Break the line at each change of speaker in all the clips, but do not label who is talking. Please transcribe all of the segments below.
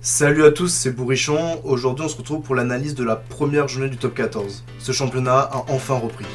Salut à tous, c'est Bourrichon. Aujourd'hui, on se retrouve pour l'analyse de la première journée du top 14. Ce championnat a enfin repris.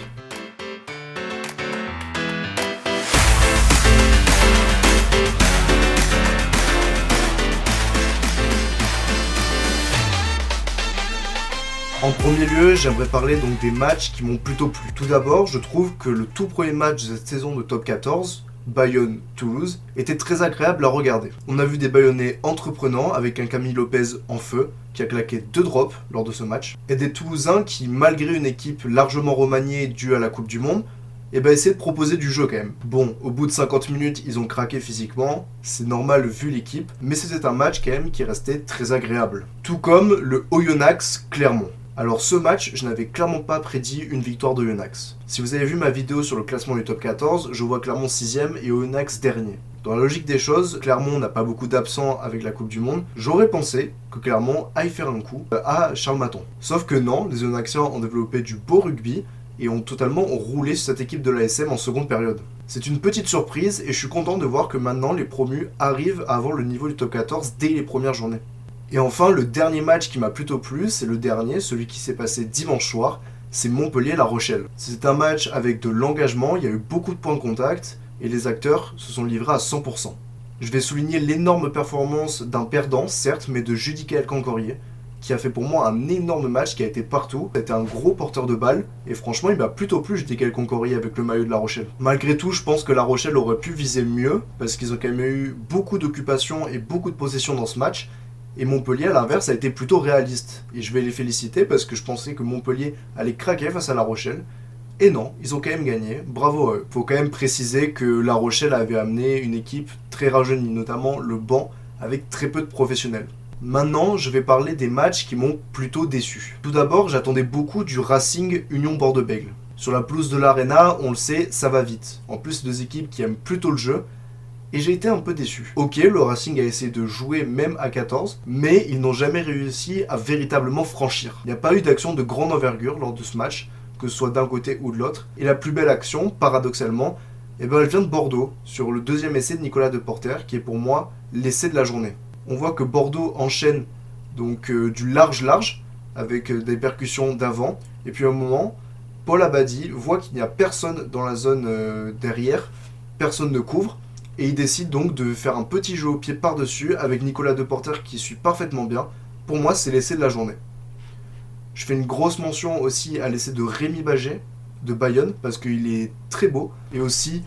En premier lieu, j'aimerais parler donc des matchs qui m'ont plutôt plu. Tout d'abord, je trouve que le tout premier match de cette saison de top 14, Bayonne-Toulouse, était très agréable à regarder. On a vu des Bayonnais entreprenants avec un Camille Lopez en feu qui a claqué 2 drops lors de ce match, et des Toulousains qui, malgré une équipe largement remaniée due à la Coupe du Monde, essayaient de proposer du jeu quand même. Bon, au bout de 50 minutes, ils ont craqué physiquement, c'est normal vu l'équipe, mais c'était un match quand même qui restait très agréable. Tout comme le Oyonnax-Clermont. Alors ce match, je n'avais clairement pas prédit une victoire de Oyonnax. Si vous avez vu ma vidéo sur le classement du top 14, je vois Clermont 6ème et Oyonnax dernier. Dans la logique des choses, Clermont n'a pas beaucoup d'absents avec la Coupe du Monde. J'aurais pensé que Clermont aille faire un coup à Charles Maton. Sauf que non, les Oyonnaxiens ont développé du beau rugby et ont totalement roulé sur cette équipe de l'ASM en seconde période. C'est une petite surprise et je suis content de voir que maintenant les promus arrivent à avoir le niveau du top 14 dès les premières journées. Et enfin, le dernier match qui m'a plutôt plu, c'est le dernier, celui qui s'est passé dimanche soir, c'est Montpellier-La Rochelle. C'est un match avec de l'engagement, il y a eu beaucoup de points de contact, et les acteurs se sont livrés à 100%. Je vais souligner l'énorme performance d'un perdant, certes, mais de Judicaël Cancorier, qui a fait pour moi un énorme match, qui a été partout. C'était un gros porteur de balle, et franchement, il m'a plutôt plu Judicaël Cancorier avec le maillot de La Rochelle. Malgré tout, je pense que La Rochelle aurait pu viser mieux, parce qu'ils ont quand même eu beaucoup d'occupation et beaucoup de possession dans ce match, et Montpellier, à l'inverse, a été plutôt réaliste. Et je vais les féliciter parce que je pensais que Montpellier allait craquer face à La Rochelle. Et non, ils ont quand même gagné. Bravo à eux. Faut quand même préciser que La Rochelle avait amené une équipe très rajeunie, notamment le banc, avec très peu de professionnels. Maintenant, je vais parler des matchs qui m'ont plutôt déçu. Tout d'abord, j'attendais beaucoup du Racing Union Bordeaux-Bègles. Sur la pelouse de l'Arena, on le sait, ça va vite. En plus, c'est deux équipes qui aiment plutôt le jeu. Et j'ai été un peu déçu. Ok, le Racing a essayé de jouer même à 14, mais ils n'ont jamais réussi à véritablement franchir. Il n'y a pas eu d'action de grande envergure lors de ce match, que ce soit d'un côté ou de l'autre. Et la plus belle action, paradoxalement, elle vient de Bordeaux, sur le deuxième essai de Nicolas Deporter, qui est pour moi l'essai de la journée. On voit que Bordeaux enchaîne donc du large, avec des percussions d'avant, et puis à un moment, Paul Abadi voit qu'il n'y a personne dans la zone derrière, personne ne couvre, et il décide donc de faire un petit jeu au pied par-dessus avec Nicolas Deporter qui suit parfaitement bien. Pour moi, c'est l'essai de la journée. Je fais une grosse mention aussi à l'essai de Rémi Bagé de Bayonne parce qu'il est très beau. Et aussi,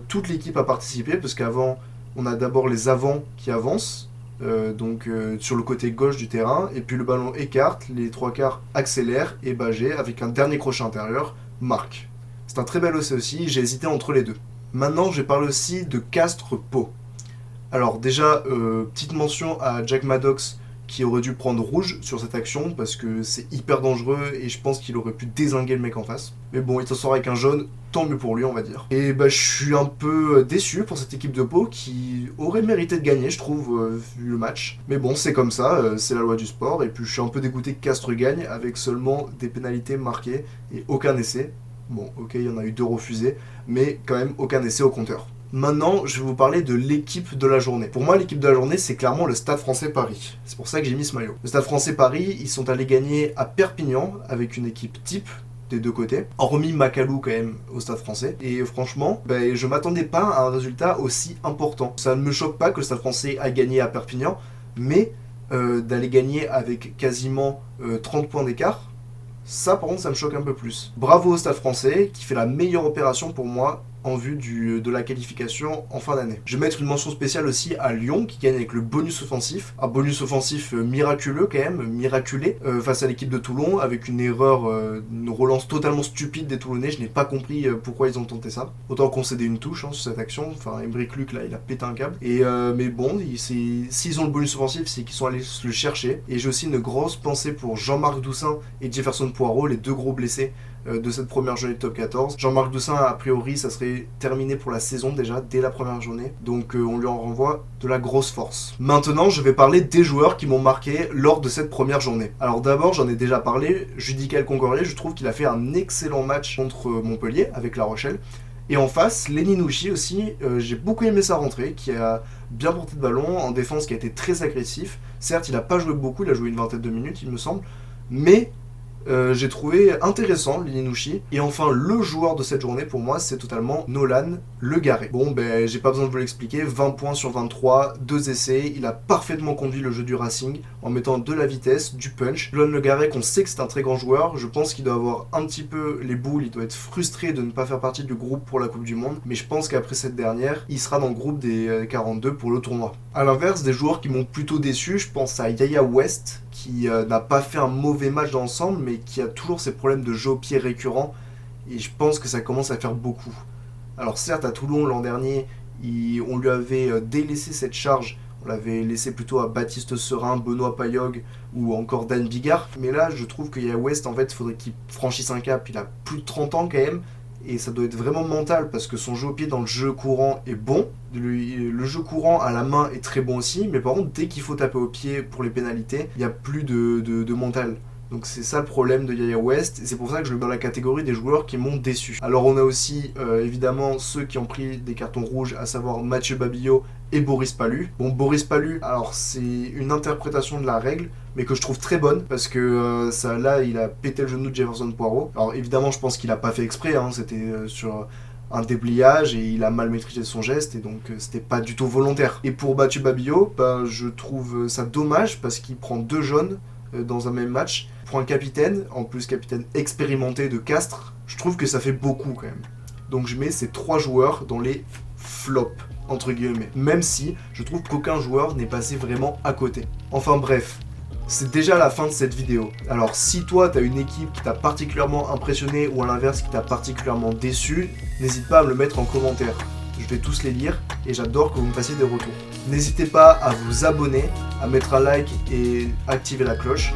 toute l'équipe a participé parce qu'avant, on a d'abord les avants qui avancent, sur le côté gauche du terrain. Et puis le ballon écarte, les trois quarts accélèrent et Bagé, avec un dernier crochet intérieur, marque. C'est un très bel essai aussi, j'ai hésité entre les deux. Maintenant, je vais parler aussi de Castres-Pau. Alors déjà, petite mention à Jack Maddox qui aurait dû prendre rouge sur cette action parce que c'est hyper dangereux et je pense qu'il aurait pu dézinguer le mec en face. Mais bon, il s'en sort avec un jaune, tant mieux pour lui on va dire. Et je suis un peu déçu pour cette équipe de Pau qui aurait mérité de gagner je trouve, vu le match. Mais bon, c'est comme ça, c'est la loi du sport et puis je suis un peu dégoûté que Castres gagne avec seulement des pénalités marquées et aucun essai. Bon, ok, il y en a eu 2 refusés, mais quand même aucun essai au compteur. Maintenant, je vais vous parler de l'équipe de la journée. Pour moi, l'équipe de la journée, c'est clairement le Stade Français Paris. C'est pour ça que j'ai mis ce maillot. Le Stade Français Paris, ils sont allés gagner à Perpignan avec une équipe type des deux côtés, hormis Macalou quand même au Stade Français. Et franchement, je m'attendais pas à un résultat aussi important. Ça ne me choque pas que le Stade Français a gagné à Perpignan, mais d'aller gagner avec quasiment 30 points d'écart, ça par contre ça me choque un peu plus. Bravo au Stade Français qui fait la meilleure opération pour moi en vue de la qualification en fin d'année. Je vais mettre une mention spéciale aussi à Lyon qui gagne avec le bonus offensif. Un bonus offensif miraculeux quand même, miraculé, face à l'équipe de Toulon avec une erreur, une relance totalement stupide des Toulonnais. Je n'ai pas compris pourquoi ils ont tenté ça. Autant concéder une touche sur cette action. Enfin, Emric Luc là il a pété un câble. Mais bon, s'ils ont le bonus offensif, c'est qu'ils sont allés le chercher. Et j'ai aussi une grosse pensée pour Jean-Marc Doussin et Jefferson Poirot, les deux gros blessés de cette première journée de top 14. Jean-Marc Doussin, a priori, ça serait terminé pour la saison déjà, dès la première journée. Donc on lui en renvoie de la grosse force. Maintenant, je vais parler des joueurs qui m'ont marqué lors de cette première journée. Alors d'abord, j'en ai déjà parlé, Judicaël Cancorier, je trouve qu'il a fait un excellent match contre Montpellier, avec La Rochelle. Et en face, Lenny Nouchi aussi, j'ai beaucoup aimé sa rentrée, qui a bien porté de ballon, en défense qui a été très agressif. Certes, il n'a pas joué beaucoup, il a joué une vingtaine de minutes, il me semble, mais j'ai trouvé intéressant Lilinouchi. Et enfin, le joueur de cette journée pour moi, c'est totalement Nolan Le Garret. Bon, ben, j'ai pas besoin de vous l'expliquer, 20 points sur 23, 2 essais, il a parfaitement conduit le jeu du Racing en mettant de la vitesse, du punch. Nolan Le Garret, qu'on sait que c'est un très grand joueur, je pense qu'il doit avoir un petit peu les boules, il doit être frustré de ne pas faire partie du groupe pour la Coupe du Monde, mais je pense qu'après cette dernière, il sera dans le groupe des 42 pour le tournoi. A l'inverse, des joueurs qui m'ont plutôt déçu, je pense à Yaya West, qui n'a pas fait un mauvais match dans l'ensemble, mais qui a toujours ces problèmes de jeu au pied récurrents, et je pense que ça commence à faire beaucoup. Alors certes, à Toulon l'an dernier, on lui avait délaissé cette charge, on l'avait laissé plutôt à Baptiste Serin, Benoît Payog ou encore Dan Bigard, mais là je trouve qu'il y a West, en fait, il faudrait qu'il franchisse un cap, il a plus de 30 ans quand même, et ça doit être vraiment mental parce que son jeu au pied dans le jeu courant est bon. Le jeu courant à la main est très bon aussi, mais par contre, dès qu'il faut taper au pied pour les pénalités, il n'y a plus de mental. Donc c'est ça le problème de Yaya West, et c'est pour ça que je le mets dans la catégorie des joueurs qui m'ont déçu. Alors on a aussi évidemment ceux qui ont pris des cartons rouges, à savoir Mathieu Babillot et Boris Pallu. Bon, Boris Pallu, alors c'est une interprétation de la règle, mais que je trouve très bonne, parce que ça, là, il a pété le genou de Jefferson Poirot. Alors évidemment, je pense qu'il a pas fait exprès, hein, c'était sur un dépliage et il a mal maîtrisé son geste, et donc c'était pas du tout volontaire. Et pour Mathieu Babillot, je trouve ça dommage, parce qu'il prend 2 jaunes dans un même match. Pour un capitaine, en plus capitaine expérimenté de Castres, je trouve que ça fait beaucoup quand même. Donc je mets ces 3 joueurs dans les flops, entre guillemets. Même si je trouve qu'aucun joueur n'est passé vraiment à côté. Enfin bref, c'est déjà la fin de cette vidéo. Alors si toi t'as une équipe qui t'a particulièrement impressionné, ou à l'inverse qui t'a particulièrement déçu, n'hésite pas à me le mettre en commentaire. Je vais tous les lire et j'adore que vous me fassiez des retours. N'hésitez pas à vous abonner, à mettre un like et activer la cloche.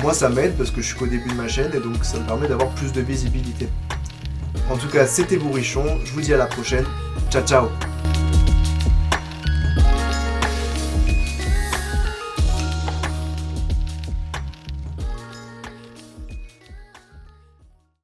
Moi ça m'aide parce que je suis qu'au début de ma chaîne, et donc ça me permet d'avoir plus de visibilité. En tout cas, c'était Bourrichon, je vous dis à la prochaine. Ciao ciao.